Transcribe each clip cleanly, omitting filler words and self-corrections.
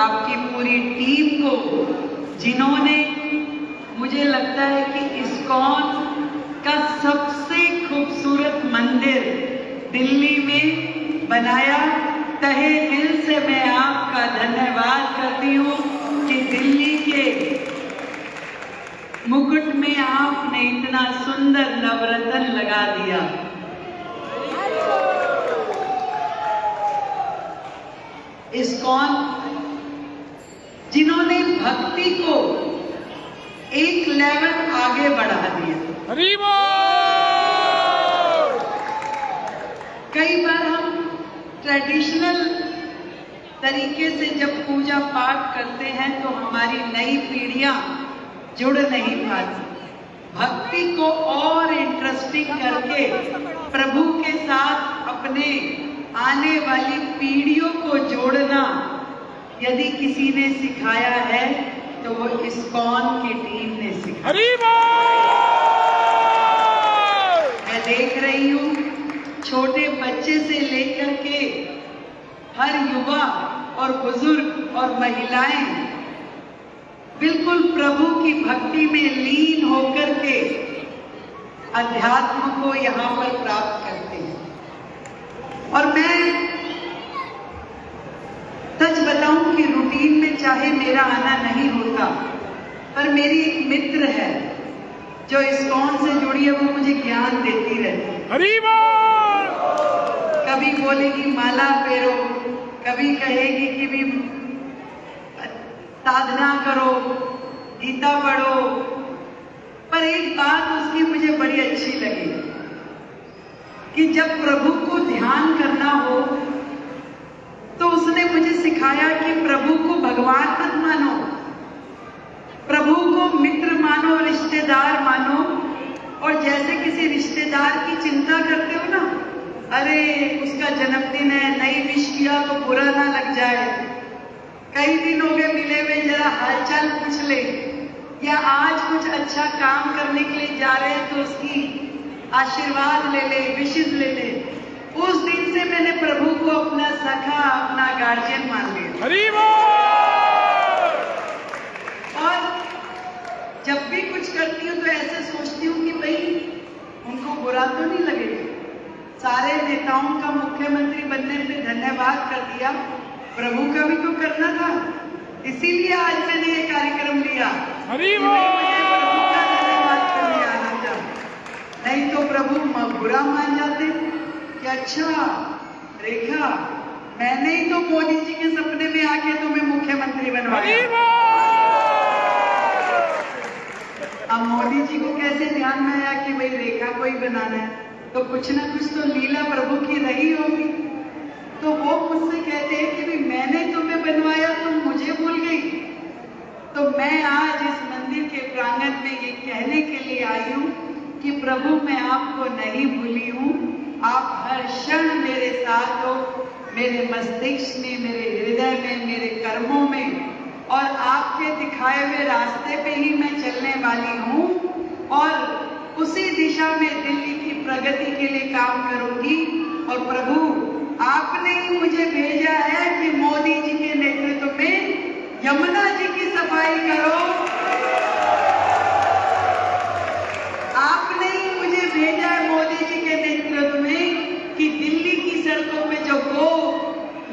आपकी पूरी टीम को, जिन्होंने मुझे लगता है कि इस्कॉन का सबसे खूबसूरत मंदिर दिल्ली में बनाया। तहे दिल से मैं आपका धन्यवाद करती हूँ कि दिल्ली के मुकुट में आपने इतना सुंदर नवरत्न लगा दिया। इस्कॉन जिन्होंने भक्ति को एक लेवल आगे बढ़ा दिया। कई बार हम ट्रेडिशनल तरीके से जब पूजा पाठ करते हैं तो हमारी नई पीढ़ियां जुड़ नहीं पाती। भक्ति को और इंटरेस्टिंग करके प्रभु के साथ अपने आने वाली पीढ़ियों को जोड़ना यदि किसी ने सिखाया है तो वो इस्कॉन की टीम ने सिखाया। मैं देख रही हूँ छोटे बच्चे से लेकर के हर युवा और बुजुर्ग और महिलाएं बिल्कुल प्रभु की भक्ति में लीन होकर के अध्यात्म को यहाँ पर प्राप्त करते हैं। और मैं सच बताऊं कि रूटीन में चाहे मेरा आना नहीं होता, पर मेरी एक मित्र है जो इस्कॉन से जुड़ी है, वो मुझे ज्ञान देती रहती है। कभी बोलेगी माला फेरो, कभी कहेगी कि भी साधना करो, गीता पढ़ो। पर एक बात उसकी मुझे बड़ी अच्छी लगी कि जब प्रभु को ध्यान करना हो तो उसने मुझे सिखाया कि प्रभु को भगवान मत मानो, प्रभु को मित्र मानो, रिश्तेदार मानो। और जैसे किसी रिश्तेदार की चिंता करते हो ना, अरे उसका जन्मदिन है, नहीं विश किया तो बुरा ना लग जाए, कई दिन हो गए मिले हुए, जरा हालचाल पूछ ले, या आज कुछ अच्छा काम करने के लिए जा रहे हैं तो उसकी आशीर्वाद ले ले, विशेष ले ले। उस दिन से मैंने प्रभु को अपना सखा, अपना गार्जियन मान लिया। और जब भी कुछ करती हूँ तो ऐसे सोचती हूँ कि भाई उनको बुरा तो नहीं लगेगा। सारे नेताओं का मुख्यमंत्री बनने पे धन्यवाद कर दिया, प्रभु का भी तो करना था, इसीलिए आज मैंने ये कार्यक्रम लिया। मुझे प्रभु का धन्यवाद करने आना था, नहीं तो प्रभु बुरा मान जाते कि अच्छा रेखा, मैंने ही तो मोदी जी के सपने में आके तुम्हें मुख्यमंत्री बनवाया। अब मोदी जी को कैसे ध्यान में आया कि भाई रेखा को ही बनाना है, तो कुछ ना कुछ तो लीला प्रभु की रही होगी। तो वो मुझसे कहते हैं कि भाई मैंने तुम्हें बनवाया, तुम मुझे भूल गई। तो मैं आज इस मंदिर के प्रांगण में ये कहने के लिए आई हूँ कि प्रभु मैं आपको नहीं भूली हूँ, आप हर क्षण मेरे साथ हो, मेरे मस्तिष्क में, मेरे हृदय में, मेरे कर्मों में, और आपके दिखाए हुए रास्ते पे ही मैं चलने वाली हूँ और उसी दिशा में दिल्ली की प्रगति के लिए काम करूंगी। और प्रभु आपने ही मुझे भेजा है कि मोदी जी के नेतृत्व में यमुना जी की सफाई करो, आपने ही मुझे भेजा है मोदी जी के नेतृत्व में कि दिल्ली की सड़कों पे जो गौ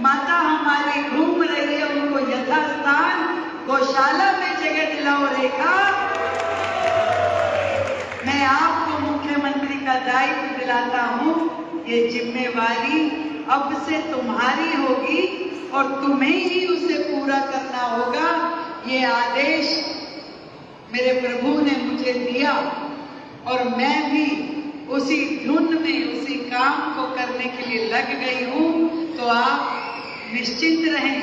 माता हमारी घूम रही है उनको यथास्थान गौशाला में जगह दिलाओ। रेखा, मैं आपको मुख्यमंत्री का दायित्व दिलाता हूँ, ये जिम्मेवारी अब से तुम्हारी होगी और तुम्हें ही उसे पूरा करना होगा। ये आदेश मेरे प्रभु ने मुझे दिया और मैं भी उसी धुन में उसी काम को करने के लिए लग गई हूँ। तो आप निश्चिंत रहें,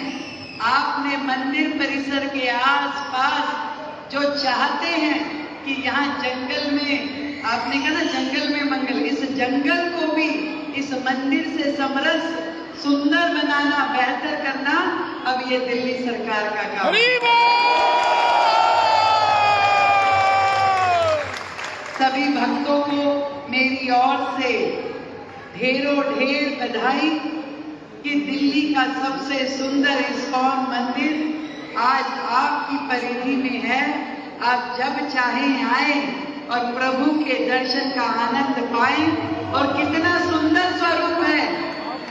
आपने मंदिर परिसर के आसपास जो चाहते हैं कि यहाँ जंगल में, आपने कहा ना जंगल में मंगल, इस जंगल को भी इस मंदिर से समरस सुंदर बनाना, बेहतर करना, अब ये दिल्ली सरकार का काम है। सभी भक्तों को मेरी ओर से ढेरों ढेर बधाई कि दिल्ली का सबसे सुंदर इस्कॉन मंदिर आज आपकी परिधि में है। आप जब चाहें आए और प्रभु के दर्शन का आनंद पाएं। और कितना सुंदर स्वरूप है,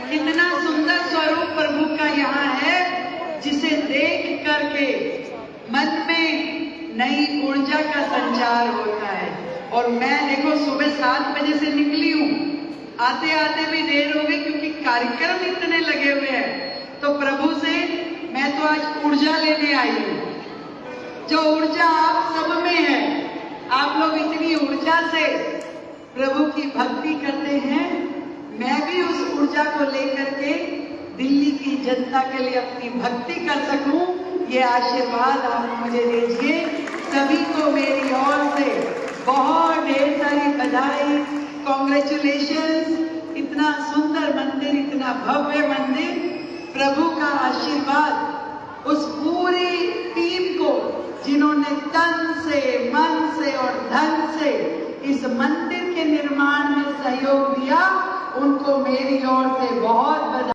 कितना सुंदर स्वरूप प्रभु का यहाँ है, जिसे देख करके मन में नई ऊर्जा का संचार होता है। और मैं देखो सुबह 7 बजे से निकली हूँ, आते आते भी देर हो गई क्योंकि कार्यक्रम इतने लगे हुए हैं। तो प्रभु से मैं तो आज ऊर्जा लेने आई हूँ, जो ऊर्जा आप सब में है। आप लोग इतनी ऊर्जा से प्रभु की भक्ति करते हैं, मैं भी उस ऊर्जा को लेकर के दिल्ली की जनता के लिए अपनी भक्ति कर सकूं, ये आशीर्वाद आप मुझे दीजिए। सभी को मेरी ओर से बहुत ढेर सारी बधाई, कॉन्ग्रेचुलेशंस। इतना सुंदर मंदिर, इतना भव्य मंदिर, प्रभु का आशीर्वाद उस पूरी टीम को जिन्होंने तन से, मन से और धन से इस मंदिर के निर्माण में सहयोग दिया, उनको मेरी ओर से बहुत बधाई।